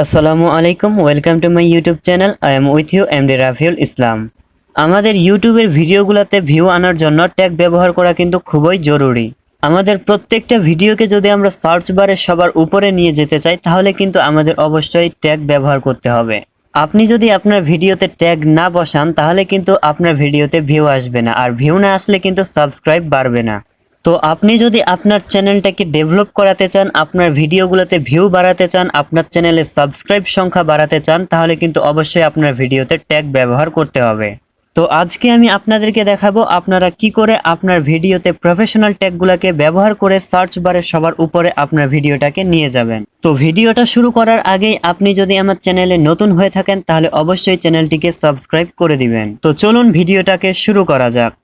আসসালামু আলাইকুম, welcome to my YouTube channel. I am with you MD Rafiul Islam. আমাদের ইউটিউবের ভিডিওগুলোতে ভিউ আনার জন্য ট্যাগ ব্যবহার করা কিন্তু খুবই জরুরি। আমাদের প্রত্যেকটা ভিডিওকে যদি আমরা সার্চ বারে সবার উপরে নিয়ে যেতে চাই তাহলে কিন্তু আমাদের অবশ্যই ট্যাগ ব্যবহার করতে হবে। আপনি যদি আপনার ভিডিওতে ট্যাগ না বসান তাহলে কিন্তু আপনার ভিডিওতে ভিউ আসবে না, আর ভিউ না আসলে কিন্তু সাবস্ক্রাইব বাড়বে না। তো আপনি যদি আপনার চ্যানেলটাকে ডেভেলপ করাতে চান, আপনার ভিডিওগুলোতে ভিউ বাড়াতে চান, আপনার চ্যানেলের সাবস্ক্রাইব সংখ্যা বাড়াতে চান, তাহলে কিন্তু অবশ্যই আপনার ভিডিওতে ট্যাগ ব্যবহার করতে হবে। তো আজকে আমি আপনাদেরকে দেখাবো আপনারা কি করে আপনার ভিডিওতে প্রফেশনাল ট্যাগগুলোকে ব্যবহার করে সার্চ বারে সবার উপরে আপনার ভিডিওটাকে নিয়ে যাবেন। তো ভিডিওটা শুরু করার আগেই আপনি যদি আমার চ্যানেলে নতুন হয়ে থাকেন তাহলে অবশ্যই চ্যানেলটিকে সাবস্ক্রাইব করে দিবেন। তো চলুন ভিডিওটাকে শুরু করা যাক।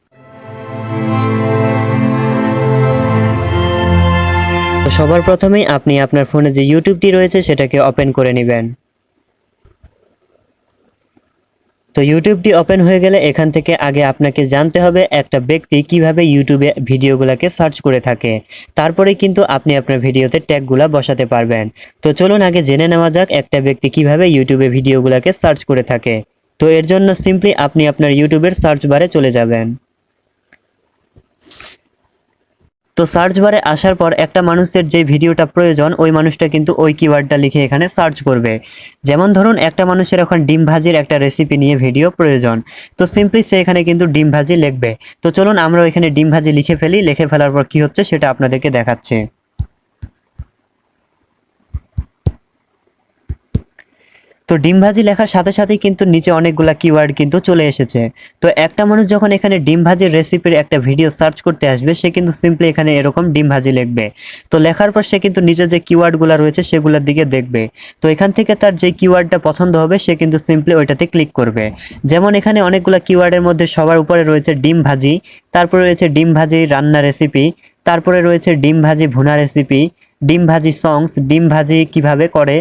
তো সবার প্রথমেই আপনি আপনার ফোনে যে ইউটিউবটি রয়েছে সেটাকে ওপেন করে নেবেন। তো ইউটিউবটি ওপেন হয়ে গেলে এখান থেকে আগে আপনাকে জানতে হবে একটা ব্যক্তি কিভাবে ইউটিউবে ভিডিওগুলোকে সার্চ করে থাকে, তারপরে কিন্তু আপনি আপনার ভিডিওতে ট্যাগগুলা বসাতে পারবেন। তো চলুন আগে জেনে নেওয়া যাক একটা ব্যক্তি কিভাবে ইউটিউবে ভিডিওগুলোকে সার্চ করে থাকে। তো এর জন্য সিম্পলি আপনি আপনার ইউটিউবের সার্চ বারে চলে যাবেন। তো সার্চ বারে আসার পর একটা মানুষের যে ভিডিওটা প্রয়োজন ওই মানুষটা কিন্তু ওই কিওয়ার্ডটা লিখে এখানে সার্চ করবে। যেমন ধরুন একটা মানুষের এখন ডিম ভাজির একটা রেসিপি নিয়ে ভিডিও প্রয়োজন, তো সিম্পলি সে এখানে কিন্তু ডিম ভাজি লিখবে। তো চলুন আমরা এখানে ডিম ভাজি লিখে ফেলি, লিখে ফেলার পর কি হচ্ছে সেটা আপনাদেরকে দেখাচ্ছি। তো ডিম ভাজি লেখার সাথে সাথেই কিন্তু নিচে অনেকগুলা কিওয়ার্ড কিন্তু চলে এসেছে। তো একটা মানুষ যখন এখানে ডিম ভাজির রেসিপির একটা ভিডিও সার্চ করতে আসবে সে কিন্তু সিম্পলি এখানে এরকম ডিম ভাজি লিখবে। তো লেখার পর সে কিন্তু নিচে যে কিওয়ার্ডগুলো রয়েছে সেগুলোর দিকে দেখবে। তো এখান থেকে তার যে কিওয়ার্ডটা পছন্দ হবে সে কিন্তু সিম্পলি ওইটাতে ক্লিক করবে। যেমন এখানে অনেকগুলো কিওয়ার্ডের মধ্যে সবার উপরে রয়েছে ডিম ভাজি, তারপরে রয়েছে ডিম ভাজি রান্না রেসিপি, তারপরে রয়েছে ডিম ভাজি ভুনা রেসিপি, ডিম ভাজি সংস, ডিম ভাজি কিভাবে করে।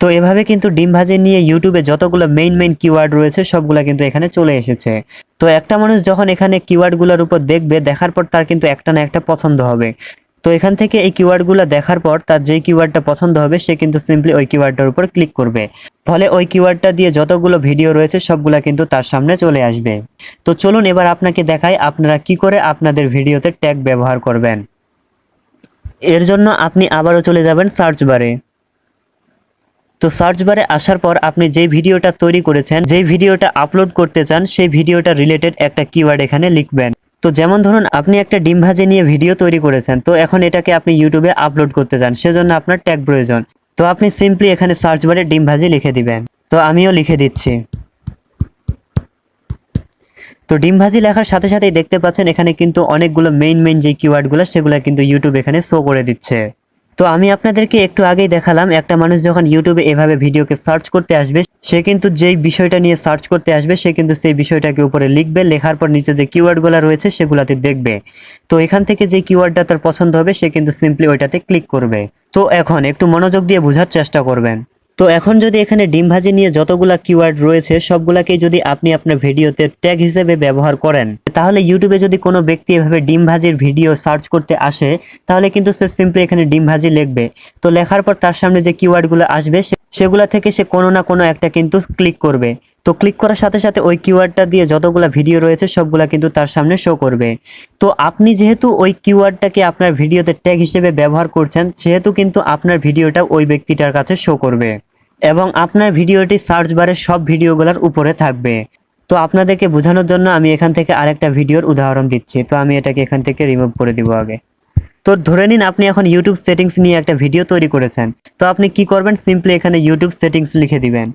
তো এভাবে কিন্তু ডিম ভাজি নিয়ে ইউটিউবে যতগুলো মেইন কিওয়ার্ড রয়েছে সবগুলা কিন্তু এখানে চলে এসেছে। তো একটা মানুষ যখন এখানে কিওয়ার্ডগুলোর উপর দেখবে, দেখার পর তার কিন্তু একটা না একটা পছন্দ হবে। তো এখান থেকে এই কিওয়ার্ডগুলো দেখার পর তার যেই কিওয়ার্ডটা পছন্দ হবে সে কিন্তু সিম্পলি ওই কিওয়ার্ডটার উপর ক্লিক করবে। ফলে ওই কিওয়ার্ডটা দিয়ে যতগুলো ভিডিও রয়েছে সবগুলা কিন্তু তার সামনে চলে আসবে। তো চলুন এবার আপনাকে দেখাই আপনারা কি করে আপনাদের ভিডিওতে ট্যাগ ব্যবহার করবেন। এর জন্য আপনি আবারও চলে যাবেন সার্চ বারে। তো সার্চ বারে আসার পর আপনি যেই ভিডিওটা তৈরি করেছেন, যেই ভিডিওটা আপলোড করতে চান সেই ভিডিওটা রিলেটেড একটা কিওয়ার্ড এখানে লিখবেন। তো যেমন ধরুন আপনি একটা ডিম ভাজি নিয়ে ভিডিও তৈরি করেছেন, তো এখন এটাকে আপনি ইউটিউবে আপলোড করতে চান, সেজন্য আপনার ট্যাগ প্রয়োজন। তো আপনি সিম্পলি এখানে সার্চ বারে ডিম ভাজি লিখে দিবেন। তো আমিও লিখে দিচ্ছি। তো ডিম ভাজি লেখার সাথে সাথেই দেখতে পাচ্ছেন এখানে কিন্তু অনেকগুলো মেইন যে কিওয়ার্ডগুলো সেগুলো কিন্তু ইউটিউব এখানে শো করে দিচ্ছে। তো আমি আপনাদেরকে একটু আগেই দেখালাম একটা মানুষ যখন ইউটিউবে এভাবে ভিডিওকে সার্চ করতে আসবে সে কিন্তু যেই বিষয়টা নিয়ে সার্চ করতে আসবে সে কিন্তু সেই বিষয়টাকে উপরে লিখবে, লেখার পর নিচে যে কিওয়ার্ডগুলো রয়েছে সেগুলাতে দেখবে। তো এখান থেকে যে কিওয়ার্ডটা তার পছন্দ হবে সে কিন্তু সিম্পলি ওইটাতে ক্লিক করবে। তো এখন একটু মনোযোগ দিয়ে বোঝার চেষ্টা করবেন। তো এখন যদি এখানে ডিম ভাজি নিয়ে যতগুলা কিওয়ার্ড রয়েছে সবগুলাকেই যদি আপনি আপনার ভিডিওতে ট্যাগ হিসেবে ব্যবহার করেন তাহলে ইউটিউবে যদি কোনো ব্যক্তি এভাবে ডিম ভাজির ভিডিও সার্চ করতে আসে তাহলে কিন্তু সে সিম্পলি এখানে ডিম ভাজি লিখবে। তো লেখার পর তার সামনে যে কিওয়ার্ডগুলো আসবে সেগুলা থেকে সে কোনো না কোনো একটা কিন্তু ক্লিক করবে। তো ক্লিক করার সাথে সাথে ওই কিওয়ার্ডটা দিয়ে যতগুলা ভিডিও রয়েছে সবগুলা কিন্তু তার সামনে শো করবে। তো আপনি যেহেতু ওই কিওয়ার্ডটাকে আপনার ভিডিওতে ট্যাগ হিসেবে ব্যবহার করছেন সেহেতু কিন্তু আপনার ভিডিওটা ওই ব্যক্তিটার কাছে শো করবে এবং আপনার ভিডিওটি সার্চ বারে সব ভিডিওগুলোর উপরে থাকবে। তো আপনাদেরকে বোঝানোর জন্য আমি এখান থেকে আরেকটা ভিডিওর উদাহরণ দিচ্ছি। তো আমি এটাকে এখান থেকে রিমুভ করে দিব আগে। তো ধরে নিন আপনি এখন ইউটিউব সেটিংস নিয়ে একটা ভিডিও তৈরি করেছেন। তো আপনি কি করবেন, সিম্পলি এখানে ইউটিউব সেটিংস লিখে দিবেন।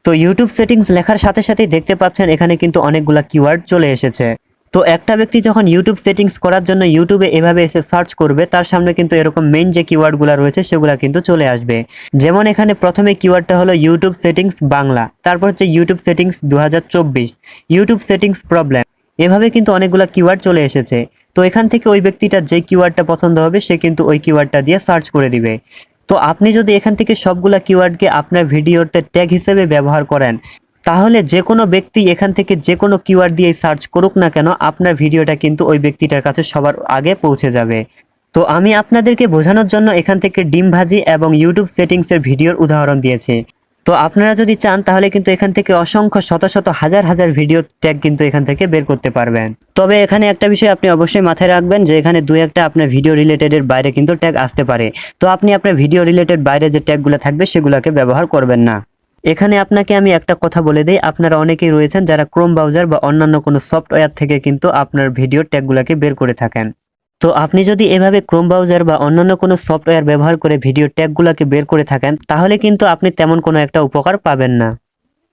তো ইউটিউব সেটিংস লেখার সাথে সাথেই দেখতে পাচ্ছেন এখানে কিন্তু অনেকগুলা কিওয়ার্ড চলে এসেছে। তো একটা ব্যক্তি যখন ইউটিউব সেটিংস করার জন্য ইউটিউবে এভাবে এসে সার্চ করবে তার সামনে কিন্তু এরকম মেইন যে কিওয়ার্ডগুলো রয়েছে সেগুলো কিন্তু চলে আসবে। যেমন এখানে প্রথমে কিওয়ার্ডটা হলো ইউটিউব সেটিংস বাংলা, তারপর হচ্ছে YouTube settings 2024, YouTube settings problem, এভাবে কিন্তু অনেকগুলা কিওয়ার্ড চলে এসেছে। তো এখান থেকে ওই ব্যক্তিটার যে কিওয়ার্ডটা পছন্দ হবে সে কিন্তু ওই কিওয়ার্ডটা দিয়ে সার্চ করে দিবে। তো আপনি যদি এখান থেকে সবগুলা কিওয়ার্ডকে আপনার ভিডিওতে ট্যাগ হিসেবে ব্যবহার করেন তাহলে যে কোনো ব্যক্তি এখান থেকে যে কোনো কিওয়ার্ড দিয়ে সার্চ করুক না কেন, আপনার ভিডিওটা কিন্তু ওই ব্যক্তিটার কাছে সবার আগে পৌঁছে যাবে। তো আমি আপনাদেরকে বোঝানোর জন্য এখান থেকে ডিম ভাজি এবং ইউটিউব সেটিংসের ভিডিওর উদাহরণ দিয়েছি। তো আপনারা যদি চান তাহলে কিন্তু এখান থেকে অসংখ্য শত শত হাজার হাজার ভিডিও ট্যাগ কিন্তু এখান থেকে বের করতে পারবেন। তবে এখানে একটা বিষয় আপনি অবশ্যই মাথায় রাখবেন যে এখানে দুই একটা আপনার ভিডিও রিলেটেডের বাইরে কিন্তু ট্যাগ আসতে পারে। তো আপনি আপনার ভিডিও রিলেটেড বাইরে যে ট্যাগগুলো থাকবে সেগুলোকে ব্যবহার করবেন না। এখানে আপনাকে আমি একটা কথা বলে দেই, আপনারা অনেকেই রয়েছেন যারা ক্রোম ব্রাউজার বা অন্যান্য কোনো সফটওয়্যার থেকে কিন্তু আপনার ভিডিও ট্যাগগুলোকে বের করে থাকেন। তো আপনি যদি এভাবে ক্রোম ব্রাউজার বা অন্যান্য কোনো সফটওয়্যার ব্যবহার করে ভিডিও ট্যাগগুলোকে বের করে থাকেন, তাহলে কিন্তু আপনি তেমন কোনো একটা উপকার পাবেন না।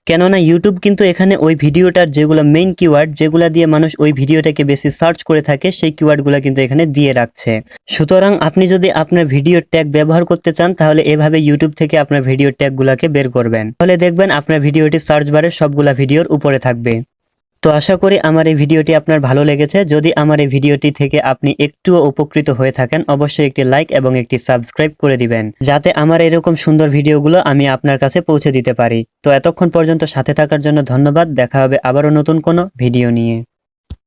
কেননা ইউটিউব কিন্তু এখানে ওই ভিডিওটার যেগুলো মেইন কিওয়ার্ড, যেগুলো দিয়ে মানুষ ওই ভিডিওটাকে বেশি সার্চ করে থাকে, সেই কিওয়ার্ডগুলো কিন্তু এখানে দিয়ে রাখছে। সুতরাং আপনি যদি আপনার ভিডিও ট্যাগ ব্যবহার করতে চান তাহলে এভাবে ইউটিউব থেকে আপনার ভিডিও ট্যাগগুলোকে বের করবেন, তাহলে দেখবেন আপনার ভিডিওটি সার্চ বারে সবগুলা ভিডিওর উপরে থাকবে। তো আশা করি আমার এই ভিডিওটি আপনার ভালো লেগেছে। যদি আমার এই ভিডিওটি থেকে আপনি একটুও উপকৃত হয়ে থাকেন, অবশ্যই একটি লাইক এবং একটি সাবস্ক্রাইব করে দিবেন, যাতে আমার এরকম সুন্দর ভিডিওগুলো আমি আপনার কাছে পৌঁছে দিতে পারি। তো এতক্ষণ পর্যন্ত সাথে থাকার জন্য ধন্যবাদ। দেখা হবে আবারও নতুন কোনো ভিডিও নিয়ে।